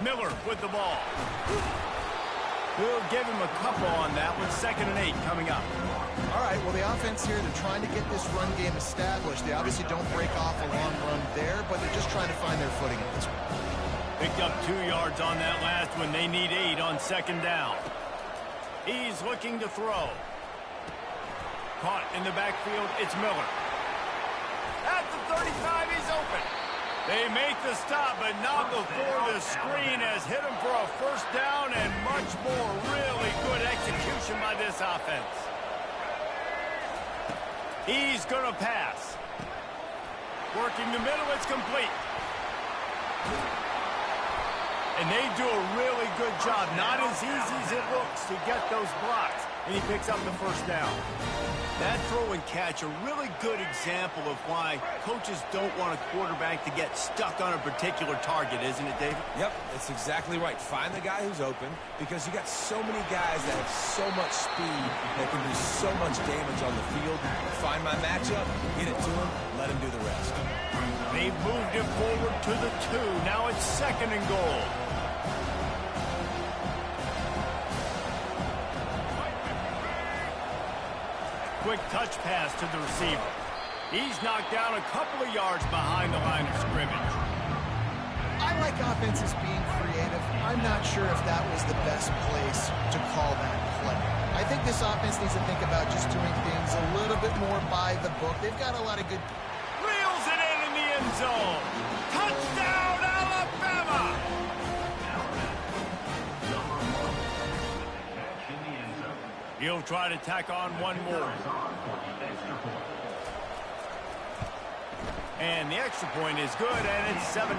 Miller with the ball. We'll give him a couple on that with 2nd and 8 coming up. All right, well, the offense here, they're trying to get this run game established. They obviously don't break off a long run there, but they're just trying to find their footing at this point. Picked up 2 yards on that last one. They need 8 on 2nd down. He's looking to throw. Caught in the backfield, it's Miller. At the 35, he's open. They make the stop, but not before the screen has hit him for a 1st down and much more. Really good execution by this offense. He's going to pass. Working the middle, it's complete. And they do a really good job. Not as easy as it looks to get those blocks. And he picks up the 1st down. That throw and catch, a really good example of why coaches don't want a quarterback to get stuck on a particular target, isn't it, David? Yep, that's exactly right. Find the guy who's open, because you got so many guys that have so much speed that can do so much damage on the field. Find my matchup, get it to him, let him do the rest. They've moved it forward to the 2. Now it's 2nd and goal. Quick touch pass to the receiver. He's knocked down a couple of yards behind the line of scrimmage. I like offenses being creative. I'm not sure if that was the best place to call that play. I think this offense needs to think about just doing things a little bit more by the book. They've got a lot of good... Reels it in the end zone. Touchdown, Alabama! He'll try to tack on one more. And the extra point is good, and it's 7-0.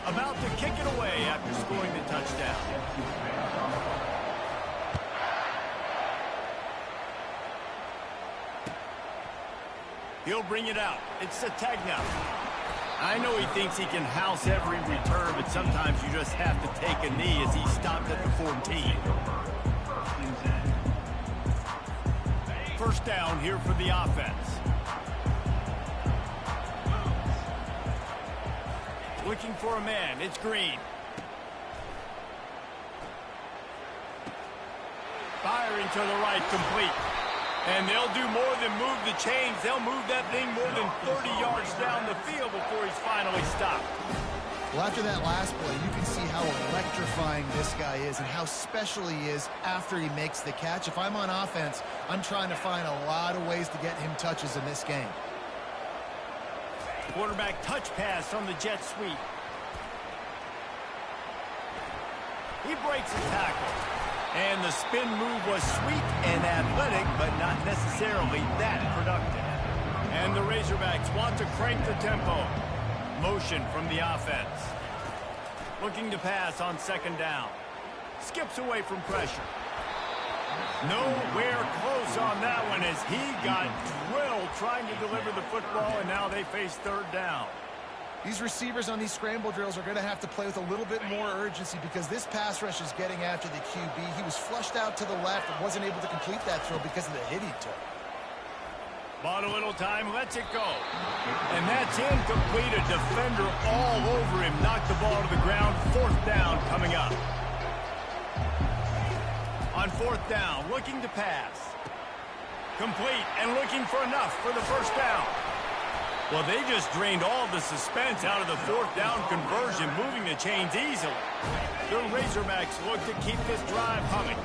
About to kick it away after scoring the touchdown. He'll bring it out. It's Sategna. I know he thinks he can house every return, but sometimes you just have to take a knee as he stopped at the 14. 1st down here for the offense. Looking for a man. It's Green. Firing to the right, complete. And they'll do more than move the chains. They'll move that thing more than 30 yards down the field before he's finally stopped. Well, after that last play, you can see how electrifying this guy is and how special he is after he makes the catch. If I'm on offense, I'm trying to find a lot of ways to get him touches in this game. Quarterback touch pass from the jet sweep. He breaks the tackle. And the spin move was sweet and athletic, but not necessarily that productive. And the Razorbacks want to crank the tempo. Motion from the offense. Looking to pass on 2nd down. Skips away from pressure. Nowhere close on that one as he got drilled trying to deliver the football, and now they face 3rd down. These receivers on these scramble drills are going to have to play with a little bit more urgency because this pass rush is getting after the QB. He was flushed out to the left and wasn't able to complete that throw because of the hit he took. Bought a little time, lets it go. And that's incomplete. A defender all over him. Knocked the ball to the ground. 4th down coming up. On 4th down, looking to pass. Complete and looking for enough for the 1st down. Well, they just drained all the suspense out of the 4th down conversion, moving the chains easily. The Razorbacks look to keep this drive humming.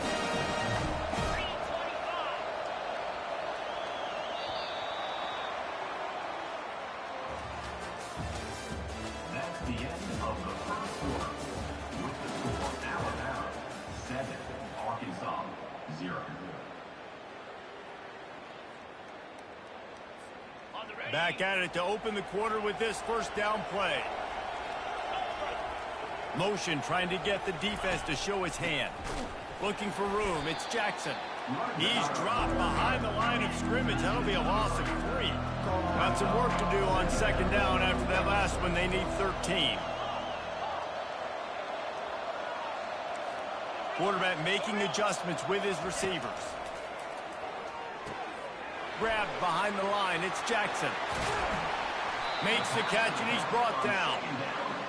That's the end of the 1st quarter. With the score, Alabama 7, Arkansas 0. Back at it to open the quarter with this 1st down play. Motion trying to get the defense to show his hand. Looking for room. It's Jackson. He's dropped behind the line of scrimmage. That'll be a loss of 3. Got some work to do on 2nd down after that last one. They need 13. Quarterback making adjustments with his receivers. grabbed behind the line. It's Jackson. Makes the catch, and he's brought down.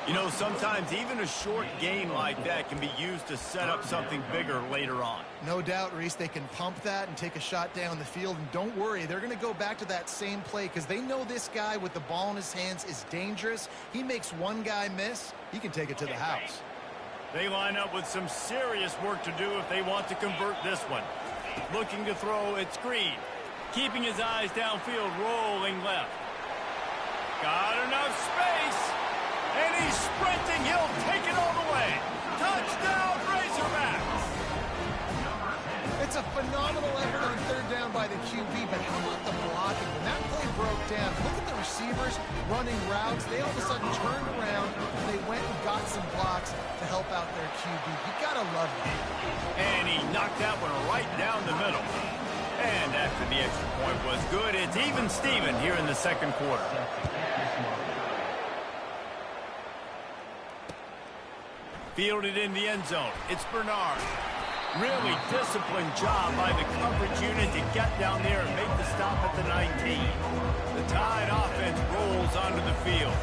You know, sometimes even a short gain like that can be used to set up something bigger later on. No doubt, Reese, they can pump that and take a shot down the field. And don't worry, they're going to go back to that same play because they know this guy with the ball in his hands is dangerous. He makes one guy miss, he can take it to the house. They line up with some serious work to do if they want to convert this one. Looking to throw, it's Green. Keeping his eyes downfield, rolling left. Got enough space. And he's sprinting. He'll take it all the way. Touchdown, Razorbacks. It's a phenomenal effort on third down by the QB, but how about the blocking? When that play broke down, look at the receivers running routes. They all of a sudden turned around, and they went and got some blocks to help out their QB. You gotta love it. And he knocked that one right down the middle. And after the extra point was good, it's even Steven here in the second quarter. Fielded in the end zone. It's Bernard. Really disciplined job by the coverage unit to get down there and make the stop at the 19. The Tide offense rolls onto the field.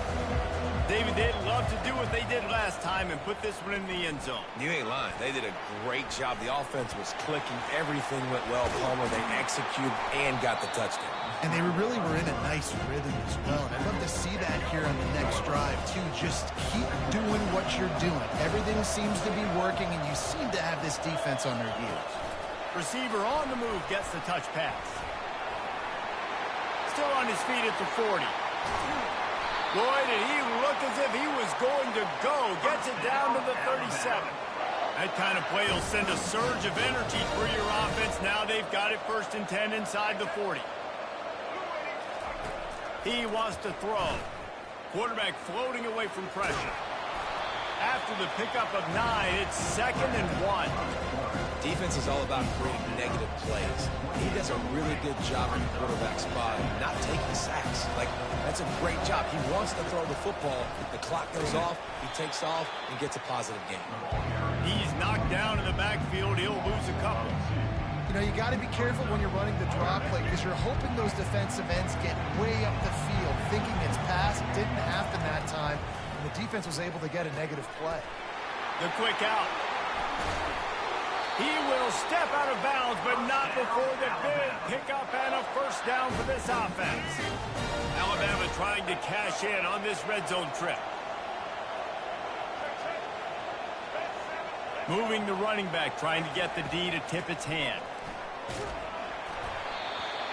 David, they'd love to do what they did last time and put this one in the end zone. You ain't lying. They did a great job. The offense was clicking. Everything went well. Palmer, they executed and got the touchdown. And they really were in a nice rhythm as well. And I'd love to see that here on the next drive, too. Just keep doing what you're doing. Everything seems to be working, and you seem to have this defense on their heels. Receiver on the move gets the touch pass. Still on his feet at the 40. Boy, did he look as if he was going to go. Gets it down to the 37. That kind of play will send a surge of energy through your offense. Now they've got it 1st and 10 inside the 40. He wants to throw. Quarterback floating away from pressure. After the pickup of 9, it's 2nd and 1. Defense is all about creating negative plays. He does a really good job in the quarterback spot, not taking sacks. Like, that's a great job. He wants to throw the football. The clock goes off, he takes off, and gets a positive gain. He's knocked down in the backfield. He'll lose a couple. You know, you got to be careful when you're running the draw play because you're hoping those defensive ends get way up the field, thinking it's pass. It didn't happen that time, and the defense was able to get a negative play. The quick out. He will step out of bounds, but not before the big pickup and a 1st down for this offense. Alabama trying to cash in on this red zone trip. Moving the running back, trying to get the D to tip its hand.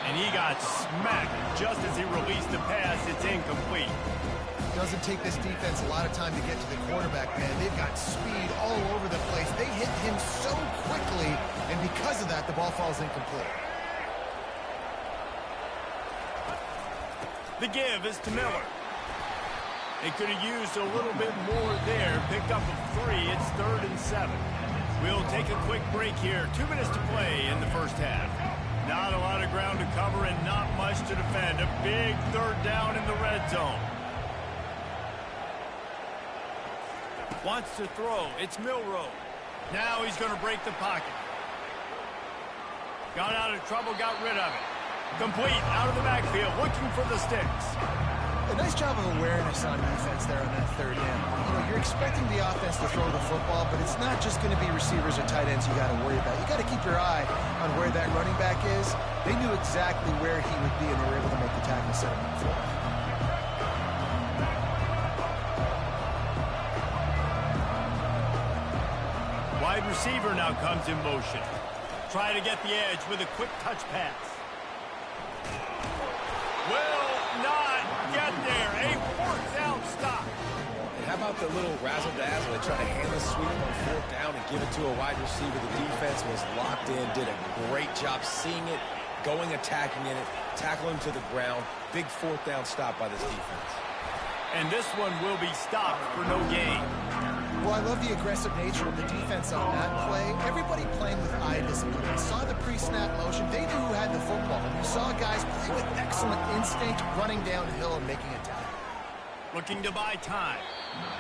And he got smacked just as he released the pass. It's incomplete. Doesn't take this defense a lot of time to get to the quarterback, man. They've got speed all over the place. They hit him so quickly, and because of that, the ball falls incomplete. The give is to Miller. They could have used a little bit more there. Pick up of 3. It's 3rd and 7. We'll take a quick break here. 2 minutes to play in the first half. Not a lot of ground to cover and not much to defend. A big 3rd down in the red zone. Wants to throw. It's Milroe. Now he's going to break the pocket. Got out of trouble, got rid of it. Complete, out of the backfield, looking for the sticks. A nice job of awareness on defense there on that 3rd down. You know, you're expecting the offense to throw the football, but it's not just going to be receivers or tight ends you got to worry about. You got to keep your eye on where that running back is. They knew exactly where he would be, and they were able to make the tackle, set him up for it. Wide receiver now comes in motion. Try to get the edge with a quick touch pass. Will not get there. A 4th down stop. And how about the little razzle-dazzle? They try to hand the sweep on 4th down and give it to a wide receiver. The defense was locked in, did a great job seeing it, going, attacking in it, tackling to the ground. Big 4th down stop by this defense. And this one will be stopped for no gain. Well, I love the aggressive nature of the defense on that play. Everybody playing with eye discipline. They saw the pre-snap motion. They knew who had the football. And you saw guys play with excellent instinct, running downhill and making a tackle. Looking to buy time.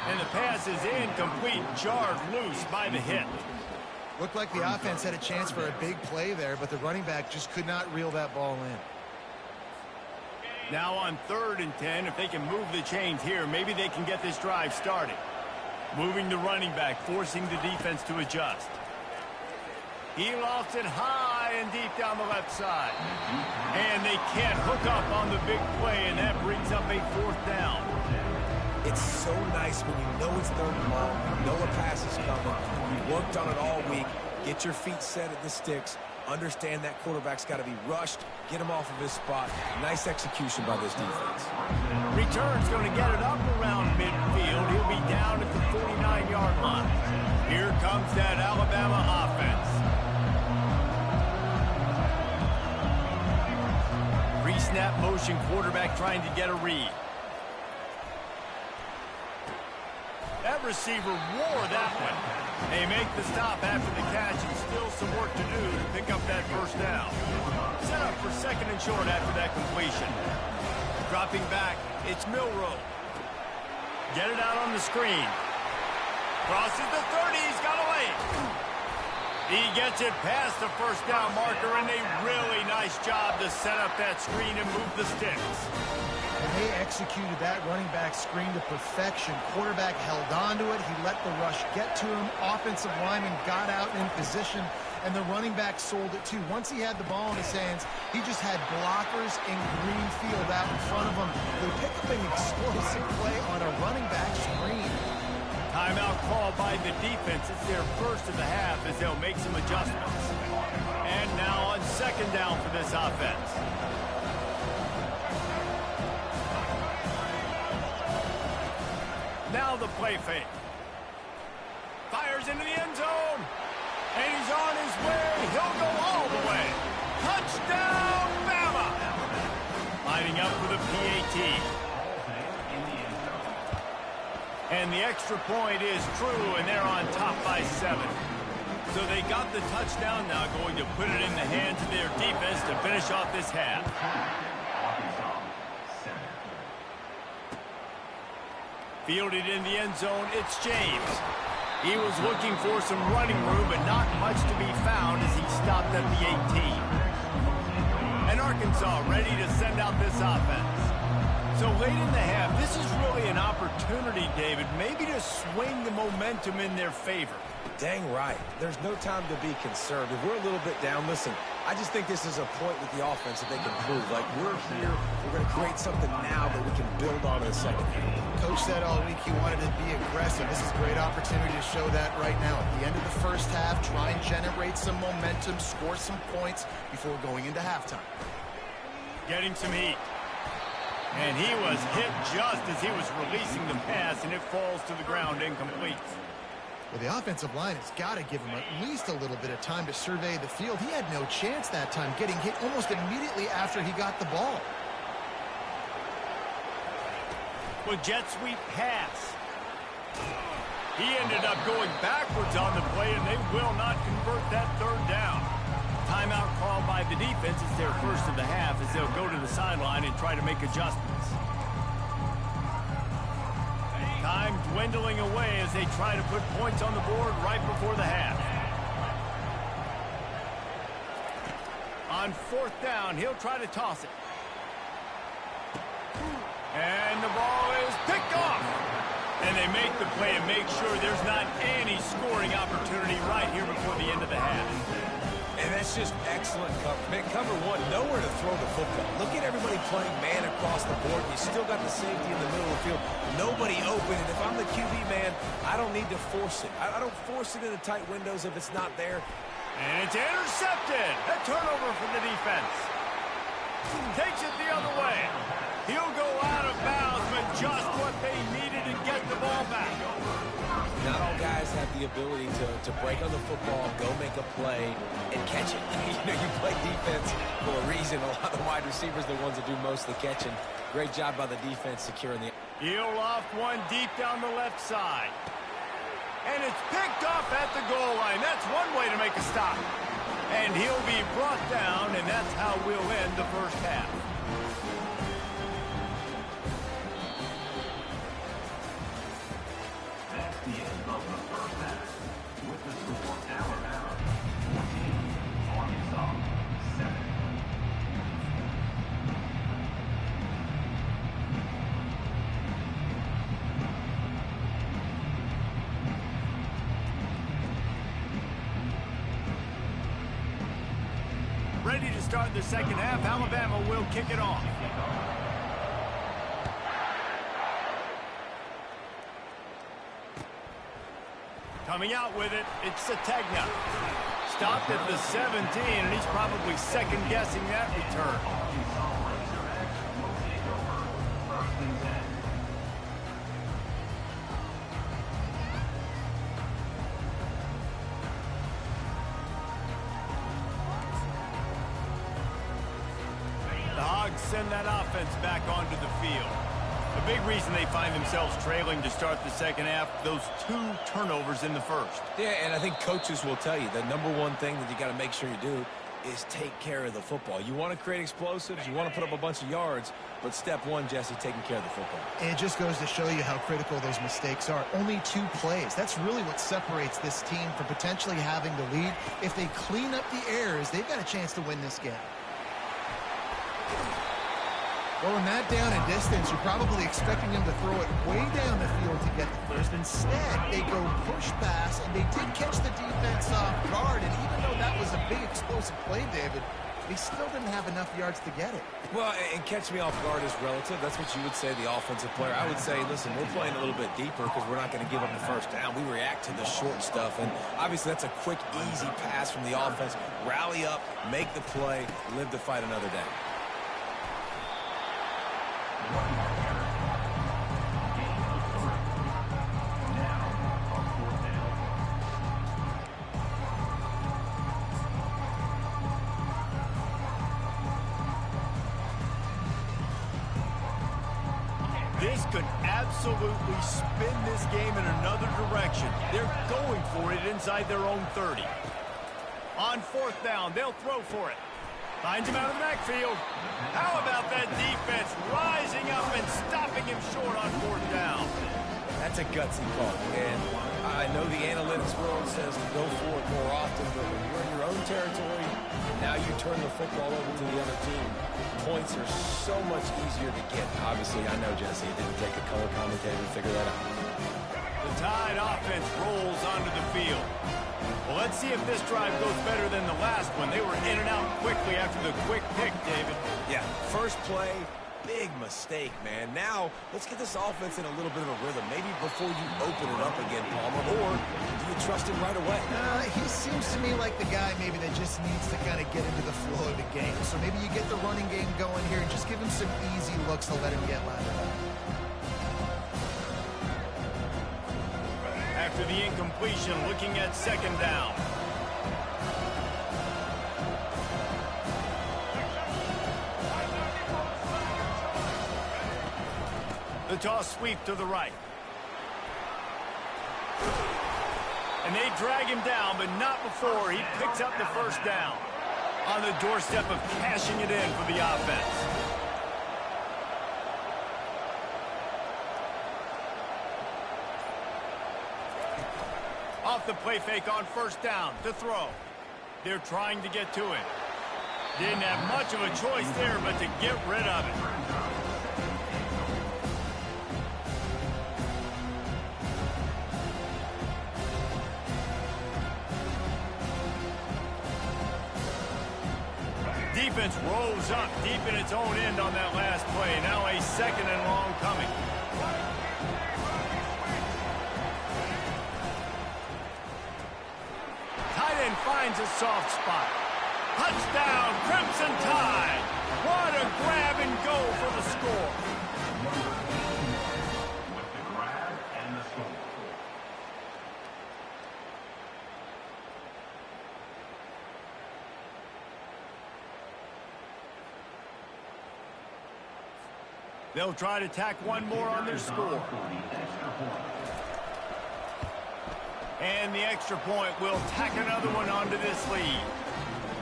And the pass is incomplete, jarred loose by the hit. Looked like the offense had a chance for a big play there, but the running back just could not reel that ball in. Now on 3rd and 10, if they can move the chains here, maybe they can get this drive started. Moving the running back, forcing the defense to adjust. He lofts it high and deep down the left side. And they can't hook up on the big play, and that brings up a 4th down. It's so nice when you know it's 3rd and long, you know a pass is coming, you worked on it all week, get your feet set at the sticks, understand that quarterback's got to be rushed, get him off of his spot. Nice execution by this defense. Return's going to get it up around midfield. He'll be down at the 49-yard line. Here comes that Alabama offense. Pre-snap motion quarterback trying to get a read. That receiver wore that one. They make the stop after the catch, and still some work to do to pick up that 1st down. Set up for 2nd and short after that completion. Dropping back, it's Milroe. Get it out on the screen. Crosses the 30, he's got away. He gets it past the 1st down marker, and a really nice job to set up that screen and move the sticks. And they executed that running back screen to perfection. Quarterback held on to it. He let the rush get to him. Offensive lineman got out in position, and the running back sold it too. Once he had the ball in his hands, he just had blockers in green field out in front of him. They pick up an explosive play on a running back screen. Timeout called by the defense. It's their 1st of the half as they'll make some adjustments. And now on 2nd down for this offense. Now the play fake. Fires into the end zone. And he's on his way. He'll go all the way. Touchdown, Bama! Lining up for the PAT. And the extra point is true, and they're on top by 7. So they got the touchdown, now going to put it in the hands of their defense to finish off this half. Fielded in the end zone, it's James. He was looking for some running room, but not much to be found as he stopped at the 18. And Arkansas ready to send out this offense. So late in the half, this is really an opportunity, David, maybe to swing the momentum in their favor. Dang right. There's no time to be concerned. If we're a little bit down, listen, I just think this is a point with the offense that they can prove. Like, we're here, we're going to create something now that we can build on in the 2nd half. Coach said all week he wanted to be aggressive. This is a great opportunity to show that right now. At the end of the 1st half, try and generate some momentum, score some points before going into halftime. Getting some heat. And he was hit just as he was releasing the pass, and it falls to the ground incomplete. Well, the offensive line has got to give him at least a little bit of time to survey the field. He had no chance that time, getting hit almost immediately after he got the ball. Well, jet sweep pass. He ended up going backwards on the play, and they will not convert that 3rd down. Timeout called by the defense. It's their 1st of the half as they'll go to the sideline and try to make adjustments. Time dwindling away as they try to put points on the board right before the half. On 4th down, he'll try to toss it. And the ball is picked off. And they make the play and make sure there's not any scoring opportunity right here before the end of the half. And that's just excellent cover. Man, cover 1, nowhere to throw the football. Look at everybody playing man across the board. You still got the safety in the middle of the field. Nobody open. And if I'm the QB man, I don't need to force it. I don't force it into tight windows if it's not there. And it's intercepted. A turnover from the defense. Takes it the other way. He'll go out of bounds, but just what they needed to get the ball back. Not all guys have the ability to break on the football, go make a play, and catch it. You play defense for a reason. A lot of wide receivers are the ones that do most of the catching. Great job by the defense securing the... He'll loft one deep down the left side. And it's picked off at the goal line. That's one way to make a stop. And he'll be brought down, and that's how we'll end the 1st half. That's the end of the 1st half. With the score, Alabama 14, Arkansas 7. start the second half. Alabama will kick it off. Coming out with it, it's Sategna. Stopped at the 17, and he's probably second-guessing that return. The Hogs send that offense back onto the field. A big reason they find themselves trailing to start the second half, those 2 turnovers in the first. Yeah, and I think coaches will tell you the number one thing that you got to make sure you do is take care of the football. You want to create explosives, you want to put up a bunch of yards, but step one, Jesse, taking care of the football. And it just goes to show you how critical those mistakes are. Only 2 plays. That's really what separates this team from potentially having the lead. If they clean up the errors, they've got a chance to win this game. Well, in that down and distance, you're probably expecting them to throw it way down the field to get the first. Instead, they go push pass, and they did catch the defense off guard. And even though that was a big explosive play, David, they still didn't have enough yards to get it. Well, and catch me off guard is relative. That's what you would say, the offensive player. I would say, listen, we're playing a little bit deeper because we're not going to give up the first down. We react to the short stuff, and obviously that's a quick, easy pass from the offense. Rally up, make the play, live to fight another day. This could absolutely spin this game in another direction. They're going for it inside their own 30. On 4th down, they'll throw for it. Finds him out of the backfield. How about that defense rising up and stopping him short on 4th down? That's a gutsy call. And I know the analytics world says to go for it more often, but when you're in your own territory, now you turn the football over to the other team. Points are so much easier to get. Obviously, I know, Jesse, it didn't take a color commentator to figure that out. The Tide offense rolls onto the field. Well, let's see if this drive goes better than the last one. They were in and out quickly after the quick pick, David. Yeah, first play, big mistake, man. Now, let's get this offense in a little bit of a rhythm. Maybe before you open it up again, Palmer, or do you trust him right away? He seems to me like the guy maybe that just needs to kind of get into the flow of the game. So maybe you get the running game going here and just give him some easy looks to let him get lathered up. After the incompletion, looking at 2nd down. The toss sweep to the right. And they drag him down, but not before he picks up the first down. On the doorstep of cashing it in for the offense. Off the play fake on 1st down to throw. They're trying to get to it. Didn't have much of a choice there, but to get rid of it. Defense rose up deep in its own end on that last play. Now a 2nd and long coming. Tight end finds a soft spot. Touchdown, Crimson Tide. What a grab and go for the score. With the grab and the score. They'll try to tack one more on their score. And the extra point will tack another one onto this lead.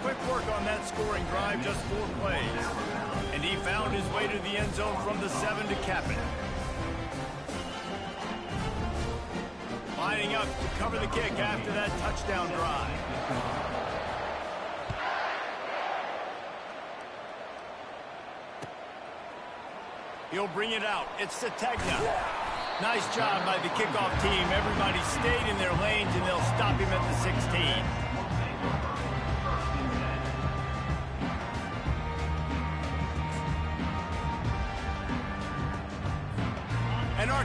Quick work on that scoring drive, just 4 plays. And he found his way to the end zone from the 7 to cap it. Lining up to cover the kick after that touchdown drive. He'll bring it out. It's Sategna. Nice job by the kickoff team. Everybody stayed in their lanes, and they'll stop him at the 16.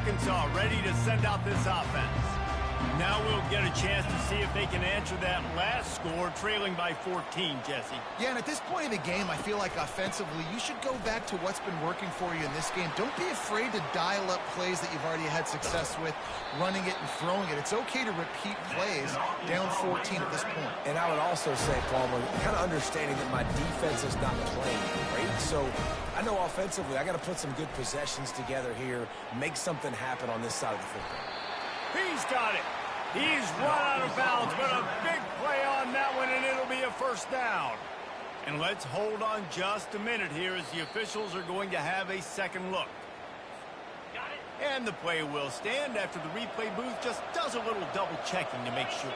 Arkansas ready to send out this offense. Now we'll get a chance to see if they can answer that last score, trailing by 14, Jesse. Yeah, and at this point of the game, I feel like offensively, you should go back to what's been working for you in this game. Don't be afraid to dial up plays that you've already had success with, running it and throwing it. It's okay to repeat plays down 14 at this point. And I would also say, Palmer, kind of understanding that my defense is not playing great, so I know offensively I got to put some good possessions together here, make something happen on this side of the football. He's got it. He's run out of bounds, but a big play on that one, and it'll be a first down. And let's hold on just a minute here as the officials are going to have a second look. And the play will stand after the replay booth just does a little double checking to make sure.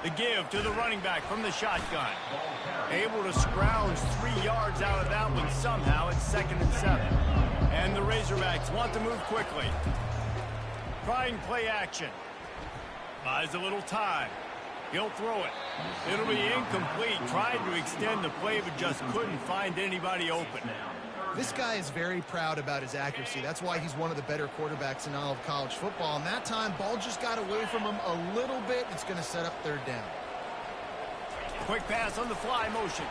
The give to the running back from the shotgun. Able to scrounge 3 yards out of that one somehow. It's 2nd and 7. And the Razorbacks want to move quickly. Trying play action. Buys a little time. He'll throw it. It'll be incomplete. Tried to extend the play, but just couldn't find anybody open. This guy is very proud about his accuracy. That's why he's one of the better quarterbacks in all of college football. And that time, ball just got away from him a little bit. It's going to set up 3rd down. Quick pass on the fly motion.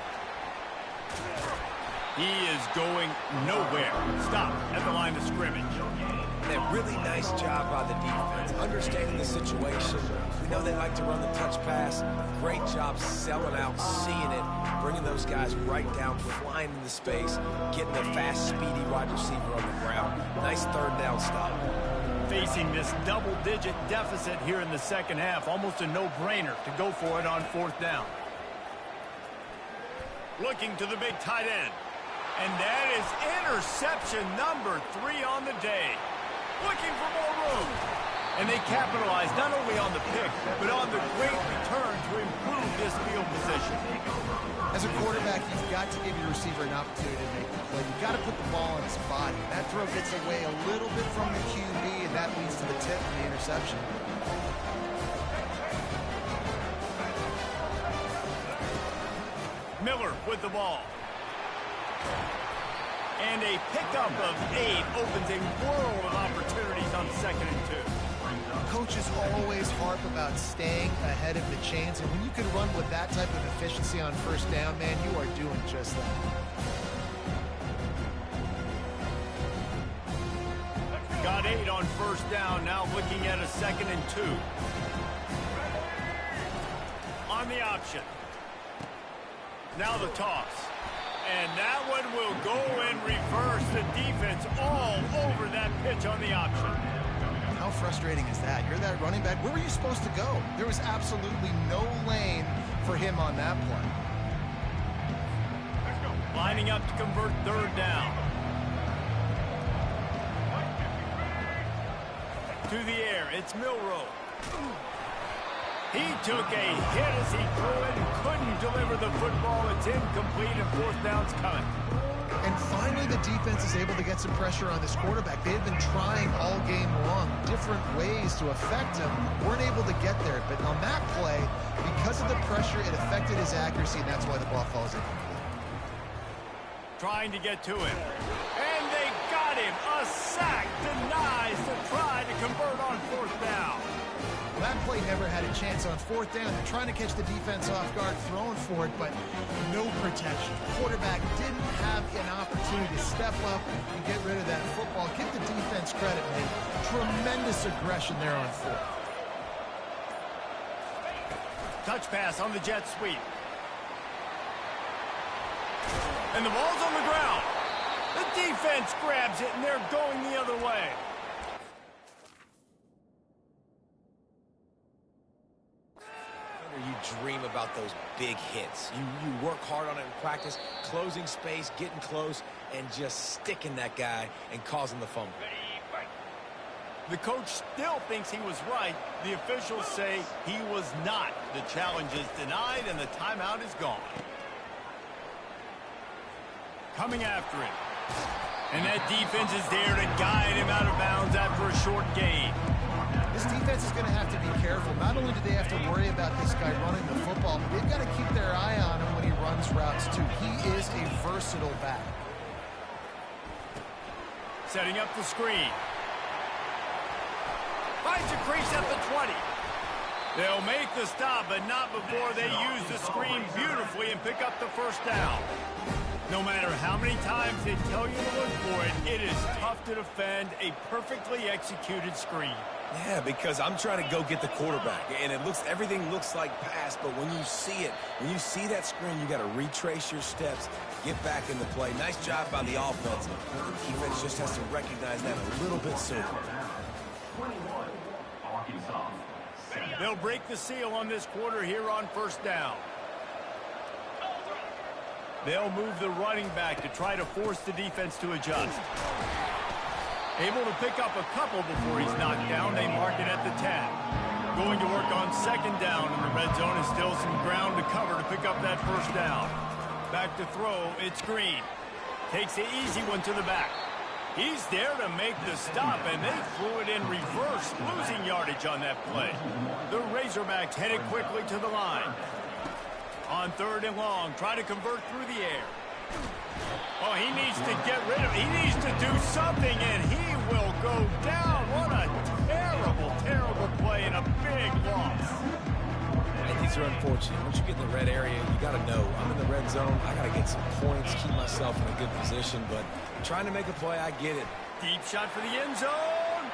He is going nowhere. Stop at the line of scrimmage. And a really nice job by the defense, understanding the situation. We know they like to run the touch pass. Great job selling out, seeing it, bringing those guys right down, flying into space, getting a fast, speedy wide receiver on the ground. Nice 3rd down stop. Facing this double-digit deficit here in the second half, almost a no-brainer to go for it on 4th down. Looking to the big tight end. And that is interception number 3 on the day. Looking for more room. And they capitalize not only on the pick, but on the great return to improve this field position. As a quarterback, you've got to give your receiver an opportunity to make the play. You've got to put the ball on his body. That throw gets away a little bit from the QB, and that leads to the tip and the interception. Miller with the ball. And a pickup of 8 opens a world of opportunities on 2nd and 2. Coaches always harp about staying ahead of the chains, and when you can run with that type of efficiency on 1st down, man, you are doing just that. Got 8 on 1st down, now looking at a 2nd and 2. On the option. Now the toss. And that one will go in reverse. The defense all over that pitch on the option. How frustrating is that? You're that running back. Where were you supposed to go? There was absolutely no lane for him on that play. Lining up to convert 3rd down. To the air, it's Milroe. He took a hit as he threw it and couldn't deliver the football. It's incomplete and 4th down's coming. And finally, the defense is able to get some pressure on this quarterback. They've been trying all game long different ways to affect him. Weren't able to get there. But on that play, because of the pressure, it affected his accuracy, and that's why the ball falls incomplete. Trying to get to him. And they got him. A sack denies the try to convert on 4th down. That play never had a chance on 4th down. They're trying to catch the defense off guard, throwing for it, but no protection. Quarterback didn't have an opportunity to step up and get rid of that football. Give the defense credit, man. Tremendous aggression there on 4th. Touch pass on the jet sweep. And the ball's on the ground. The defense grabs it, and they're going the other way. You dream about those big hits. You work hard on it in practice, closing space, getting close, and just sticking that guy and causing the fumble. The coach still thinks he was right. The officials say he was not. The challenge is denied, and the timeout is gone. Coming after him. And that defense is there to guide him out of bounds after a short gain. This defense is going to have to be careful. Not only do they have to worry about this guy running the football, but they've got to keep their eye on him when he runs routes, too. He is a versatile back. Setting up the screen. Finds a crease at the 20. They'll make the stop, but not before they use the screen beautifully and pick up the first down. No matter how many times they tell you to look for it, it is tough to defend a perfectly executed screen. Yeah, because I'm trying to go get the quarterback, and everything looks like pass, but when you see it, when you see that screen, you got to retrace your steps, get back into play. Nice job by the offense. The defense just has to recognize that a little bit sooner. 21, Arkansas. They'll break the seal on this quarter here on first down. They'll move the running back to try to force the defense to adjust. Able to pick up a couple before he's knocked down. They mark it at the 10. Going to work on second down in the red zone is still some ground to cover to pick up that first down. Back to throw, it's Green. Takes the easy one to the back. He's there to make the stop, and they threw it in reverse, losing yardage on that play. The Razorbacks headed quickly to the line. On third and long, try to convert through the air. Oh, he needs to get rid of it. He needs to do something, and he will go down. What a terrible, terrible play and a big loss. These are unfortunate. Once you get in the red area, you got to know, I'm in the red zone. I got to get some points, keep myself in a good position, but trying to make a play, I get it. Deep shot for the end zone.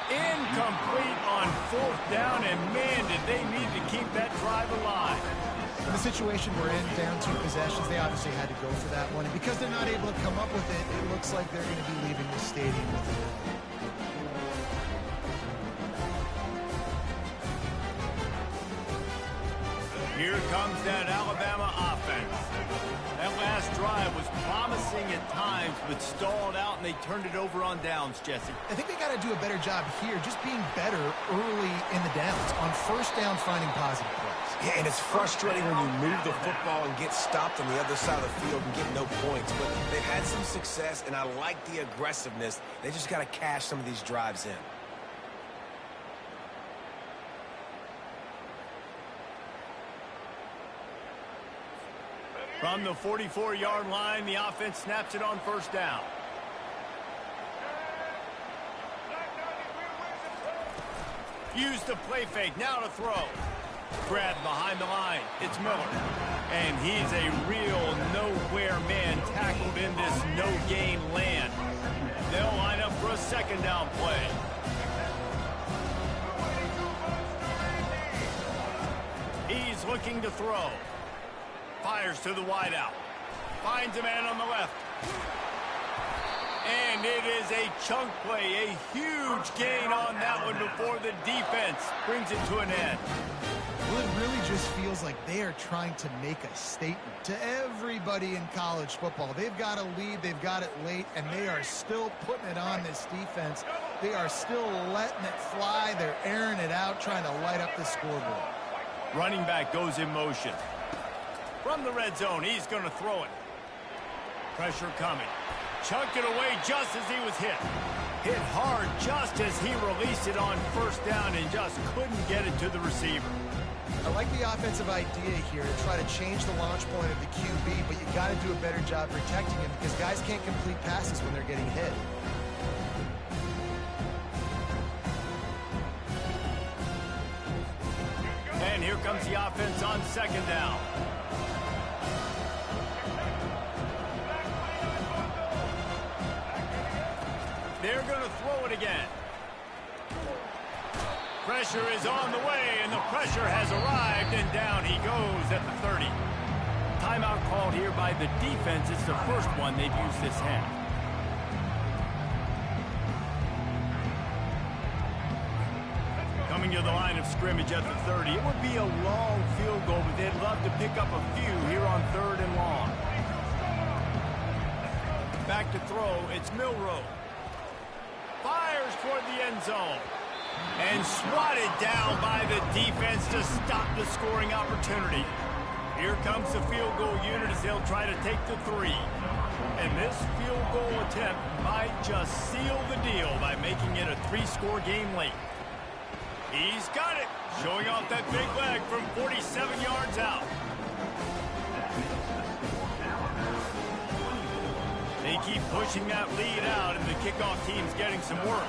Incomplete on fourth down, and man, did they need to keep that drive alive. In the situation we're in, down 2 possessions, they obviously had to go for that one. And because they're not able to come up with it, it looks like they're going to be leaving the stadium with it. Here comes that Alabama offense. That last drive was promising at times, but stalled out, and they turned it over on downs, Jesse. I think they got to do a better job here, just being better early in the downs, on first down finding positive plays. Yeah, and it's frustrating when you move the football and get stopped on the other side of the field and get no points. But they've had some success, and I like the aggressiveness. They just got to cash some of these drives in. From the 44-yard line, the offense snaps it on first down. Use the play fake, now to throw. Grabbed behind the line, it's Miller. And he's a real nowhere man tackled in this no-gain land. They'll line up for a second down play. He's looking to throw. Fires to the wideout. Finds a man on the left. And it is a chunk play, a huge gain on that one before the defense brings it to an end. Well, it really just feels like they are trying to make a statement to everybody in college football. They've got a lead, they've got it late, and they are still putting it on this defense. They are still letting it fly. They're airing it out, trying to light up the scoreboard. Running back goes in motion. From the red zone, he's going to throw it. Pressure coming. Chunked it away just as he was hit. Hit hard just as he released it on first down and just couldn't get it to the receiver. I like the offensive idea here to try to change the launch point of the QB, but you got to do a better job protecting him because guys can't complete passes when they're getting hit. And here comes the offense on second down. They're going to throw it again. Pressure is on the way, and the pressure has arrived, and down he goes at the 30. Timeout called here by the defense. It's the first one they've used this half. Coming to the line of scrimmage at the 30. It would be a long field goal, but they'd love to pick up a few here on third and long. Back to throw, it's Milroe. Fires toward the end zone. And swatted down by the defense to stop the scoring opportunity. Here comes the field goal unit as they'll try to take the 3. And this field goal attempt might just seal the deal by making it a 3-score game late. He's got it, showing off that big leg from 47 yards out. They They keep pushing that lead out, and the kickoff team's getting some work.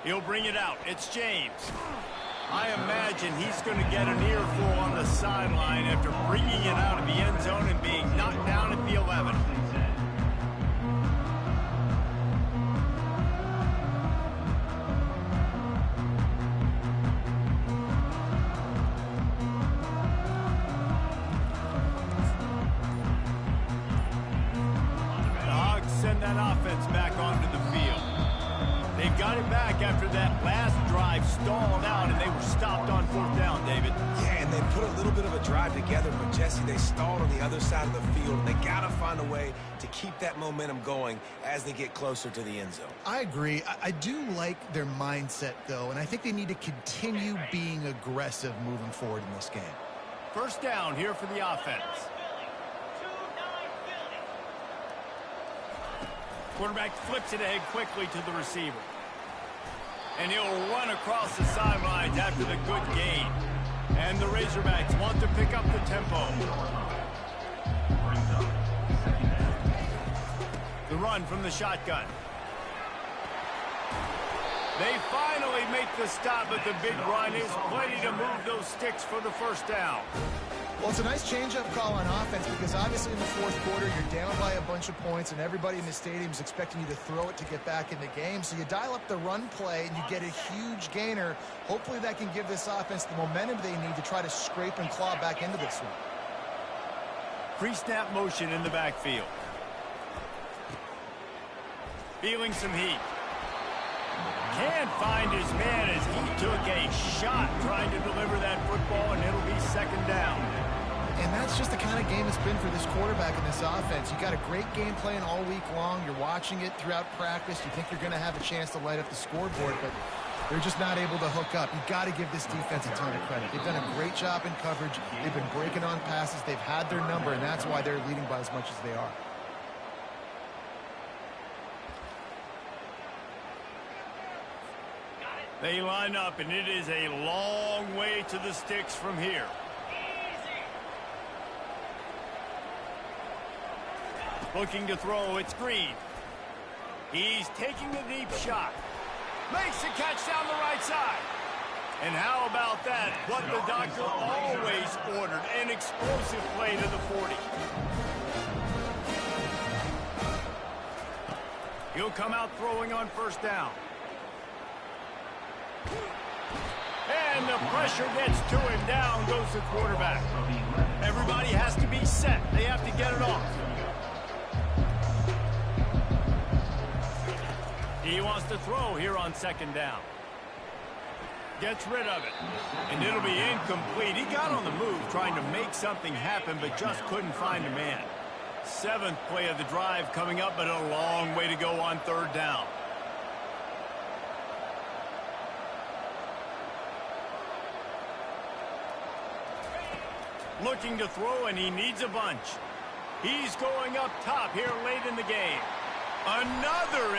He'll bring it out. It's James. I imagine he's going to get an earful on the sideline after bringing it out of the end zone and being knocked down at the 11. The Hogs send that offense back onto the field. They've got it back after that last drive stalled out, and they were stopped on 4th down, David. Yeah, and they put a little bit of a drive together, but Jesse, they stalled on the other side of the field, and they got to find a way to keep that momentum going as they get closer to the end zone. I agree. I do like their mindset, though, and I think they need to continue being aggressive moving forward in this game. 1st down here for the offense. Quarterback flips it ahead quickly to the receiver. And he'll run across the sidelines after the good gain. And the Razorbacks want to pick up the tempo. The run from the shotgun. They finally make the stop, but the big run is plenty to move those sticks for the 1st down. Well, it's a nice change-up call on offense because obviously in the 4th quarter, you're down by a bunch of points and everybody in the stadium is expecting you to throw it to get back in the game. So you dial up the run play and you get a huge gainer. Hopefully that can give this offense the momentum they need to try to scrape and claw back into this one. Pre-snap motion in the backfield. Feeling some heat. Can't find his man as he took a shot trying to deliver that football, and it'll be 2nd down. And that's just the kind of game it's been for this quarterback in this offense. You got a great game plan all week long. You're watching it throughout practice. You think you're going to have a chance to light up the scoreboard, but they're just not able to hook up. You've got to give this defense a ton of credit. They've done a great job in coverage. They've been breaking on passes. They've had their number, and that's why they're leading by as much as they are. They line up, and it is a long way to the sticks from here. Looking to throw, it's Green. He's taking the deep shot. Makes the catch down the right side. And how about that? What the doctor always ordered, an explosive play to the 40. He'll come out throwing on 1st down. And the pressure gets to him. Down goes the quarterback. Everybody has to be set. They have to get it off. He wants to throw here on 2nd down. Gets rid of it. And it'll be incomplete. He got on the move trying to make something happen, but just couldn't find a man. 7th play of the drive coming up, but a long way to go on 3rd down. Looking to throw, and he needs a bunch. He's going up top here late in the game. Another